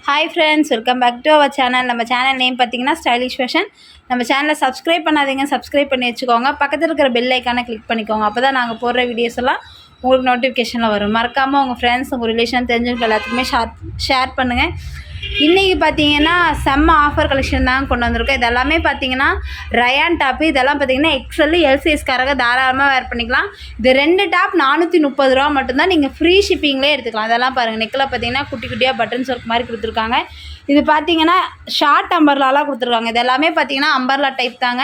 Hi friends, welcome back to our channel. நம்ம channel name பார்த்தீங்கன்னா stylish fashion. நம்ம சேனலை சப்ஸ்கிரைப் பண்ணாதீங்க, சப்ஸ்கிரைப் பண்ணி வச்சுக்கோங்க. பக்கத்தில் இருக்கிற பெல் ஐக்கானை கிளிக் பண்ணிக்கோங்க. அப்போ தான் நாங்கள் போடுற வீடியோஸ் எல்லாம் உங்களுக்கு நோட்டிஃபிகேஷனில் வரும். மறக்காமல் உங்கள் ஃப்ரெண்ட்ஸ், உங்கள் ரிலேஷன் தெரிஞ்சவங்க எல்லாத்துக்குமே ஷேர் பண்ணுங்கள். இன்றைக்கி பார்த்தீங்கன்னா செம்ம ஆஃபர் கலெக்ஷன் தான் கொண்டு வந்திருக்கோம். இது எல்லாமே பார்த்தீங்கன்னா ரயான் டாப்பு. இதெல்லாம் பார்த்தீங்கன்னா எக்ஸ்எல் எல்சைஸ்காரங்க தாராளமாக வேர் பண்ணிக்கலாம். இது 2 டாப் 430 ரூபா மட்டும்தான். நீங்கள் ஃப்ரீ ஷிப்பிங்லேயே எடுத்துக்கலாம். அதெல்லாம் பாருங்கள், நெக்கில் பார்த்தீங்கன்னா குட்டி குட்டியாக பட்டன்ஸ் ஒர்க் மாதிரி கொடுத்துருக்காங்க. இது பார்த்தீங்கன்னா ஷார்ட் அம்பர்லாலாம் கொடுத்துருக்காங்க. இது எல்லாமே பார்த்தீங்கன்னா அம்பர்லா டைப் தாங்க.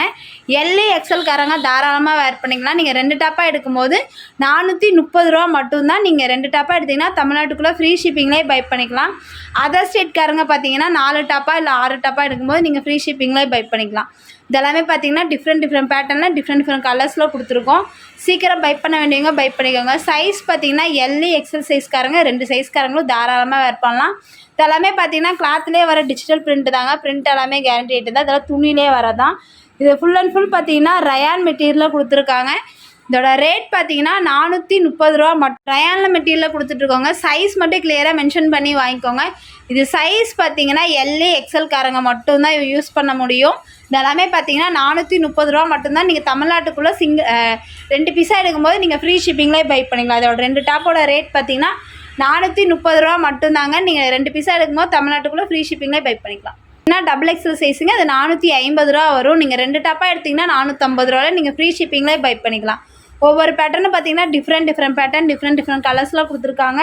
எல்ஏ எக்ஸ்எல்காரங்க தாராளமாக வேர் பண்ணிக்கலாம். நீங்கள் 2 டாப்பாக எடுக்கும்போது 430 ரூபா மட்டும்தான். நீங்கள் 2 டாப்பாக எடுத்திங்கன்னா தமிழ்நாட்டுக்குள்ளே ஃப்ரீ ஷிப்பிங்லேயே பை பண்ணிக்கலாம். அதர் ஸ்டேட்காரங்க பார்த்தீங்கன்னா 4 டாப்பாக இல்லை 6 டாப்பாக எடுக்கும்போது நீங்கள் ஃப்ரீ ஷிப்பிங்லேயே பை பண்ணிக்கலாம். இதெல்லாமே பார்த்தீங்கன்னா டிஃப்ரெண்ட் பேட்டர்னில் டிஃப்ரெண்ட் கலர்ஸில் கொடுத்துருக்கோம். சீக்கிரம் பை பண்ண வேண்டியவங்க பை பண்ணிக்கோங்க. சைஸ் பார்த்தீங்கன்னா எல்ஏ எக்ஸ்எல் சைஸ்காரங்க 2 சைஸ்காரங்களும் தாராளமாக வேர் பண்ணலாம். இதெல்லாமே பார்த்தீங்கன்னா கிளாத்லேயே வர டிஜிட்டல் பிரிண்ட் தாங்க. பிரிண்ட் எல்லாமே கேரண்டி ரேட்டு தான். இதெல்லாம் துணிலே வரதான். இது ஃபுல் அண்ட் ஃபுல் பார்த்தீங்கன்னா ரயான் மெட்டீரியலில் கொடுத்துருக்காங்க. இதோட ரேட் பார்த்தீங்கன்னா 430 ரூபா மட்டும். ரயானில் மெட்டீரியலில் கொடுத்துட்ருக்கோங்க. சைஸ் மட்டும் கிளியராக மென்ஷன் பண்ணி வாங்கிக்கோங்க. இது சைஸ் பார்த்தீங்கன்னா எல்ஏ எக்ஸ்எல்காரங்க மட்டும்தான் யூஸ் பண்ண முடியும். இதெல்லாமே பார்த்தீங்கன்னா 430 ரூபா மட்டும்தான். நீங்கள் தமிழ்நாட்டுக்குள்ளே 2 பீஸாக எடுக்கும்போது நீங்கள் ஃப்ரீ ஷிப்பிங்லேயே பை பண்ணிக்கலாம். இதோட 2 டாப்போட ரேட் பார்த்தீங்கன்னா 430 ரூபா மட்டும்தாங்க. நீங்கள் 2 பீஸாக எடுக்கும்போது தமிழ்நாட்டுக்குள்ளே ஃப்ரீ ஷிப்பிங்லேயே பை பண்ணிக்கலாம். ஏன்னா டபுள் எக்ஸ்எல் சைஸுங்க, அது 450 ரூபா வரும். நீங்கள் 2 டாப்பாக எடுத்திங்கன்னா 450 ரூபாவில் நீங்கள் ஃப்ரீ ஷிப்பிங்லேயே பை பண்ணிக்கலாம். ஒவ்வொரு பேட்டர்னும் பார்த்தீங்கன்னா டிஃப்ரெண்ட் பேட்டர்ன் டிஃப்ரெண்ட் கலர்ஸில் கொடுத்துருக்காங்க.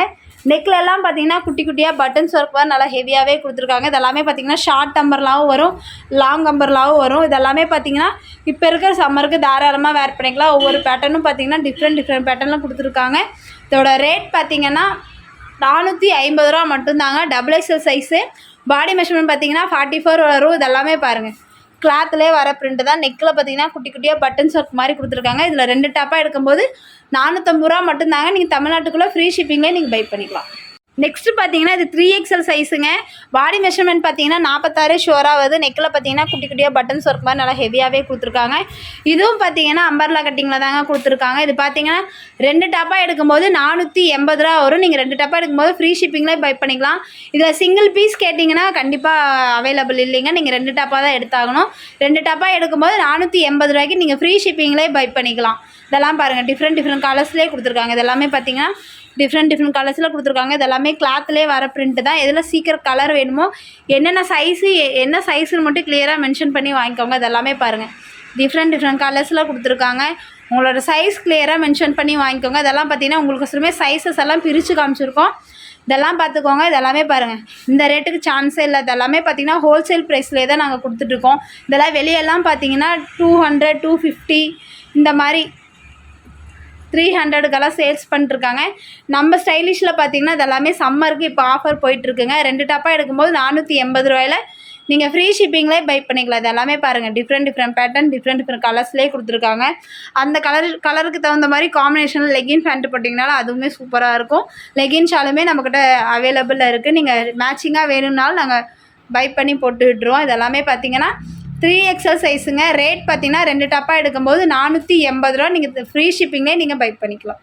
நெக்லெல்லாம் பார்த்தீங்கன்னா குட்டி குட்டியாக பட்டன்ஸ் ஒர்க் வர நல்லா ஹெவியாகவே கொடுத்துருக்காங்க. இதெல்லாமே பார்த்தீங்கன்னா ஷார்ட் அம்பர்லாவும் வரும், லாங் அம்பர்லாவும் வரும். இதெல்லாமே பார்த்தீங்கன்னா இப்போ இருக்கிற சம்மருக்கு தாராளமாக வேர் பண்ணிக்கலாம். ஒவ்வொரு பேட்டர்னும் பார்த்தீங்கன்னா டிஃப்ரெண்ட் பேட்டர்னில் கொடுத்துருக்காங்க. இதோட ரேட் பார்த்தீங்கன்னா 450 ரூபா மட்டும்தாங்க. Double XL size. பாடி மெஷர்மெண்ட் பார்த்தீங்கன்னா 44 வரும். இதெல்லாமே பாருங்கள் கிளாத்லேயே வர பிரிண்ட் தான். நெக்கில் பார்த்தீங்கன்னா குட்டி குட்டியாக பட்டன்ஸ் ஒர்க் மாதிரி கொடுத்துருக்காங்க. இதில் 2 டாப்பாக எடுக்கும்போது 450 ரூபா மட்டும்தாங்க. நீங்கள் தமிழ்நாட்டுக்குள்ளே ஃப்ரீ ஷிப்பிங்லேயே நீங்கள் பை பண்ணிக்கலாம். நெக்ஸ்ட்டு பார்த்தீங்கன்னா இது 3XL சைஸுங்க. பாடி மெஷர்மெண்ட் பார்த்தீங்கன்னா 46 ஷோராக வருது. நெக்கில் பார்த்தீங்கன்னா குட்டி குட்டியாக பட்டன்ஸ் ஒர்க் மாதிரி நல்லா ஹெவியாகவே கொடுத்துருக்காங்க. இதுவும் பார்த்தீங்கன்னா அம்பர்லா கட்டிங்கில் தாங்க கொடுத்துருக்காங்க. இது பார்த்தீங்கன்னா 2 டாப்பாக எடுக்கும்போது 480 ரூபா வரும். நீங்கள் 2 டாப்பாக எடுக்கும்போது ஃப்ரீ ஷிப்பிங்லேயே பை பண்ணிக்கலாம். இதில் சிங்கிள் பீஸ் கேட்டிங்கன்னா கண்டிப்பாக அவைலபிள் இல்லைங்க. நீங்கள் 2 டாப்பாக தான் எடுத்தாகணும். 2 டாப்பாக எடுக்கும்போது 480 ரூபாய்க்கு நீங்கள் ஃப்ரீ ஷிப்பிங்லேயே பை பண்ணிக்கலாம். இதெல்லாம் பாருங்கள் டிஃப்ரெண்ட் கலர்ஸ்லேயே கொடுத்துருக்காங்க. இதெல்லாமே பார்த்தீங்கன்னா டிஃப்ரெண்ட் கலர்ஸில் கொடுத்துருக்காங்க. இதெல்லாமே கிளாத்லேயே வர பிரிண்ட்டு தான். எதில் சீக்கிரம் கலர் வேணுமோ என்ன சைஸுன்னு மட்டும் கிளியராக மென்ஷன் பண்ணி வாங்கிக்கோங்க. இதெல்லாமே பாருங்கள் டிஃப்ரெண்ட் கலர்ஸில் கொடுத்துருக்காங்க. உங்களோட சைஸ் கிளியராக மென்ஷன் பண்ணி வாங்கிக்கோங்க. இதெல்லாம் பார்த்தீங்கன்னா உங்களுக்கு சும்மா சைஸஸ் எல்லாம் பிரித்து காமிச்சிருக்கோம். இதெல்லாம் பார்த்துக்கோங்க. இதெல்லாமே பாருங்கள் இந்த ரேட்டுக்கு சான்ஸே இல்லை. இதெல்லாமே பார்த்தீங்கன்னா ஹோல்சேல் ப்ரைஸ்லேயே தான் நாங்கள் கொடுத்துட்ருக்கோம். இதெல்லாம் வெளியெல்லாம் பார்த்தீங்கன்னா 200 250 இந்த மாதிரி 300க்கெல்லாம் சேல்ஸ் பண்ணிட்டுருக்காங்க. நம்ம ஸ்டைலிஷில் பார்த்தீங்கன்னா இதெல்லாமே சம்மருக்கு இப்போ ஆஃபர் போயிட்டுருக்குங்க. 2 டாப்பாக எடுக்கும்போது 480 ரூபாயில் நீங்கள் ஃப்ரீ ஷிப்பிங்லேயே பை பண்ணிக்கலாம். இது எல்லாமே பாருங்கள் டிஃப்ரெண்ட் பேட்டர்ன் டிஃப்ரெண்ட் கலர்ஸ்லேயே கொடுத்துருக்காங்க. அந்த கலருக்கு தகுந்த மாதிரி காம்பினேஷனில் லெகின் பேண்ட் போட்டிங்கனாலும் அதுவுமே சூப்பராக இருக்கும். லெகின் ஷாலுமே நம்மக்கிட்ட அவைலபிளில் இருக்குது. நீங்கள் மேட்சிங்காக வேணும்னாலும் நாங்கள் பை பண்ணி போட்டு விட்டுருவோம். இதெல்லாமே பார்த்தீங்கன்னா 3XL சைஸுங்க. ரேட் பார்த்தீங்கன்னா 2 டாப்பாக எடுக்கும்போது 480 ரூபா. நீங்கள் ஃப்ரீ ஷிப்பிங்லேயே நீங்கள் பை பண்ணிக்கலாம்.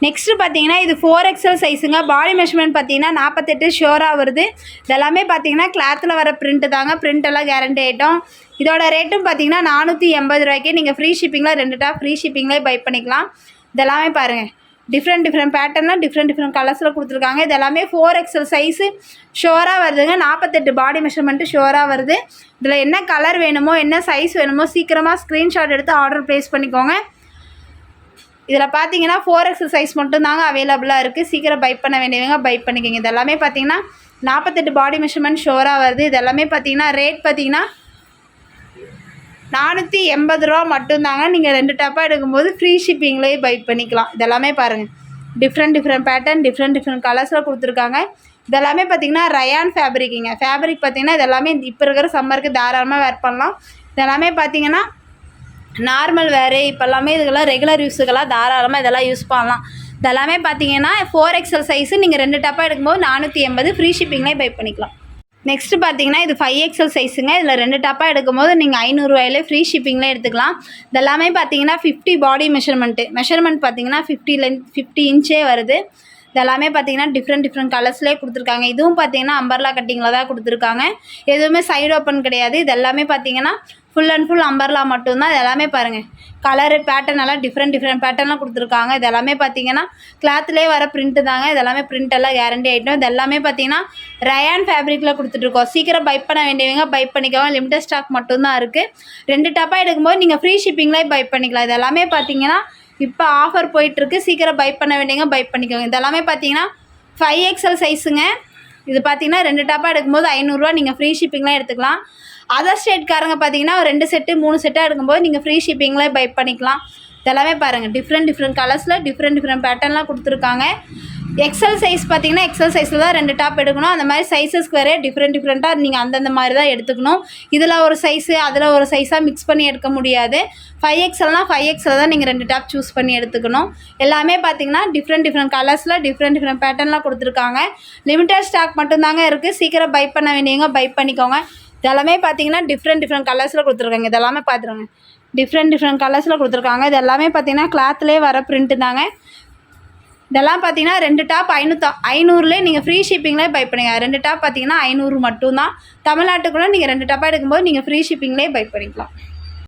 நெக்ஸ்ட்டு பார்த்தீங்கன்னா இது 4XL சைஸுங்க. பாடி மெஷர்மெண்ட் பார்த்தீங்கன்னா 48 ஷோராக வருது. இதெல்லாமே பார்த்தீங்கன்னா கிளாத்தில் வர பிரிண்ட்டு தாங்க. பிரிண்டெல்லாம் கேரண்டி ஐட்டம். இதோட ரேட்டும் பார்த்தீங்கன்னா 480 ரூபாய்க்கே நீங்கள் ஃப்ரீ ஷிப்பிங்கில் 2 டாப் ஃப்ரீ ஷிப்பிங்லேயே பை பண்ணிக்கலாம். இதெல்லாமே பாருங்கள் டிஃப்ரெண்ட் பேட்டர்னில் டிஃப்ரெண்ட் கலர்ஸில் கொடுத்துருக்காங்க. இது எல்லாமே 4XL சைஸு ஷோராக வருதுங்க. 48 பாடி மெஷர்மெண்ட்டு ஷோராக வருது. இதில் என்ன கலர் வேணுமோ என்ன சைஸ் வேணுமோ சீக்கிரமாக ஸ்க்ரீன்ஷாட் எடுத்து ஆர்டர் ப்ளேஸ் பண்ணிக்கோங்க. இதில் பார்த்தீங்கன்னா 4XL சைஸ் மட்டும்தாங்க அவைலபிளாக இருக்குது. சீக்கிரம் பை பண்ண வேண்டியவங்க பை பண்ணிக்கோங்க. இது எல்லாமே பார்த்தீங்கன்னா 48 பாடி மெஷர்மெண்ட் ஷோராக வருது. இது எல்லாமே பார்த்தீங்கன்னா ரேட் பார்த்தீங்கன்னா 480 ரூபா மட்டும்தாங்க. நீங்கள் 2 டாப்பாக எடுக்கும்போது ஃப்ரீ ஷிப்பிங்லேயே பை பண்ணிக்கலாம். இதெல்லாமே பாருங்கள் டிஃப்ரெண்ட் பேட்டர்ன் டிஃப்ரெண்ட் கலர்ஸில் கொடுத்துருக்காங்க. இதெல்லாமே பார்த்தீங்கன்னா ரயான் ஃபேப்ரிக்குங்க. ஃபேப்ரிக் பார்த்தீங்கன்னா இதெல்லாமே இப்போ இருக்கிற சம்மருக்கு தாராளமாக வேர் பண்ணலாம். இதெல்லாமே பார்த்தீங்கன்னா நார்மல் வேறு இப்போ எல்லாமே இதுக்கெல்லாம் ரெகுலர் யூஸுக்கெல்லாம் தாராளமாக இதெல்லாம் யூஸ் பண்ணலாம். இதெல்லாமே பார்த்தீங்கன்னா 4XL சைஸு. நீங்கள் 2 டாப்பாக எடுக்கும்போது 480 ஃப்ரீ ஷிப்பிங்லேயே பை பண்ணிக்கலாம். நெக்ஸ்ட்டு பார்த்தீங்கன்னா இது 5XL சைஸுங்க. இதில் 2 டாப்பாக எடுக்கும்போது நீங்கள் 500 ரூபாயிலே ஃப்ரீ ஷிப்பிங்லேயே எடுத்துக்கலாம். இதெல்லாமே பார்த்தீங்கன்னா 50 பாடி மெஷர்மெண்ட் பார்த்தீங்கன்னா 50 இன்ச்சே வருது. இதெல்லாமே பார்த்தீங்கன்னா டிஃப்ரெண்ட் கலர்ஸ்லேயே கொடுத்துருக்காங்க. இதுவும் பார்த்தீங்கன்னா அம்பர்லா கட்டிங்கில் தான் கொடுத்துருக்காங்க. எதுவுமே சைடு ஓப்பன் கிடையாது. இது எல்லாமே பார்த்தீங்கன்னா ஃபுல் அண்ட் ஃபுல் அம்பர்லா மட்டும்தான். இது எல்லாமே பாருங்கள் கலரு பேட்டர்ன் எல்லாம் டிஃப்ரெண்ட் பேட்டர்ன்லாம் கொடுத்துருக்காங்க. இது எல்லாமே பார்த்தீங்கன்னா கிளாத்லேயே வர பிரிண்ட்டு தாங்க. இது எல்லாமே பிரிண்ட் எல்லாம் கேரண்டி ஐட்டம். இது எல்லாமே பார்த்தீங்கன்னா ரயான் ஃபேப்ரிக்கில் கொடுத்துட்ருக்கோம். சீக்கிரம் பை பண்ண வேண்டியவங்க பை பண்ணிக்கோங்க. லிமிடெட் ஸ்டாக் மட்டும்தான் இருக்குது. 2 டாப்பாக எடுக்கும்போது நீங்கள் ஃப்ரீ ஷிப்பிங்லேயே பை பண்ணிக்கலாம். இது எல்லாமே பார்த்தீங்கன்னா இப்போ ஆஃபர் போயிட்டுருக்கு. சீக்கிரம் பை பண்ண வேண்டியவங்க பை பண்ணிக்கோங்க. இது எல்லாமே பார்த்தீங்கன்னா 5XL சைஸுங்க. இது பார்த்தீங்கன்னா 2 டாப்பாக எடுக்கும்போது 500 நீங்கள் ஃப்ரீ ஷிப்பிங்லாம் எடுத்துக்கலாம். அதர் ஸ்டேட்காரங்க பார்த்தீங்கன்னா 2 செட்டு 3 செட்டாக எடுக்கும்போது நீங்கள் ஃப்ரீ ஷிப்பிங்கில் பை பண்ணிக்கலாம். இதெல்லாமே பாருங்கள் டிஃப்ரெண்ட் கலர்ஸில் டிஃப்ரெண்ட் பேட்டர்ன்லாம் கொடுத்துருக்காங்க. எக்ஸல் சைஸ் பார்த்தீங்கன்னா எக்ஸல் சைஸில் தான் 2 டாப் எடுக்கணும். அந்த மாதிரி சைஸஸ்க்கு வேறே டிஃப்ரெண்ட்டாக நீங்கள் அந்தந்த மாதிரி தான் எடுத்துக்கணும். இதில் ஒரு சைஸு அதில் ஒரு சைஸாக மிக்ஸ் பண்ணி எடுக்க முடியாது. 5XLனால் 5XL தான் நீங்கள் 2 டாப் சூஸ் பண்ணி எடுத்துக்கணும். எல்லாமே பார்த்தீங்கன்னா டிஃப்ரெண்ட் கலர்ஸில் டிஃப்ரெண்ட் பேட்டர்ன்லாம் கொடுத்துருக்காங்க. லிமிட்டட் ஸ்டாக் மட்டும்தாங்க இருக்குது. சீக்கிரம் பை பண்ண வேண்டியவங்க பை பண்ணிக்கோங்க. இதெல்லாமே பார்த்தீங்கன்னா டிஃப்ரெண்ட் கலர்ஸில் கொடுத்துருக்காங்க. இதெல்லாமே பார்த்துருங்க டிஃப்ரெண்ட் கலர்ஸில் கொடுத்துருக்காங்க. இது எல்லாமே பார்த்தீங்கன்னா கிளாத்லேயே வர பிரிண்ட்டு தாங்க. இதெல்லாம் பார்த்தீங்கன்னா 2 டாப் 500லேயே நீங்கள் ஃப்ரீ ஷிப்பிங்லேயே பை பண்ணிங்க. 2 டாப் பார்த்தீங்கன்னா 500 மட்டும்தான். தமிழ்நாட்டுக்குள்ளே நீங்கள் 2 டாப்பாக எடுக்கும்போது நீங்கள் ஃப்ரீ ஷிப்பிங்லேயே பை பண்ணிக்கலாம்.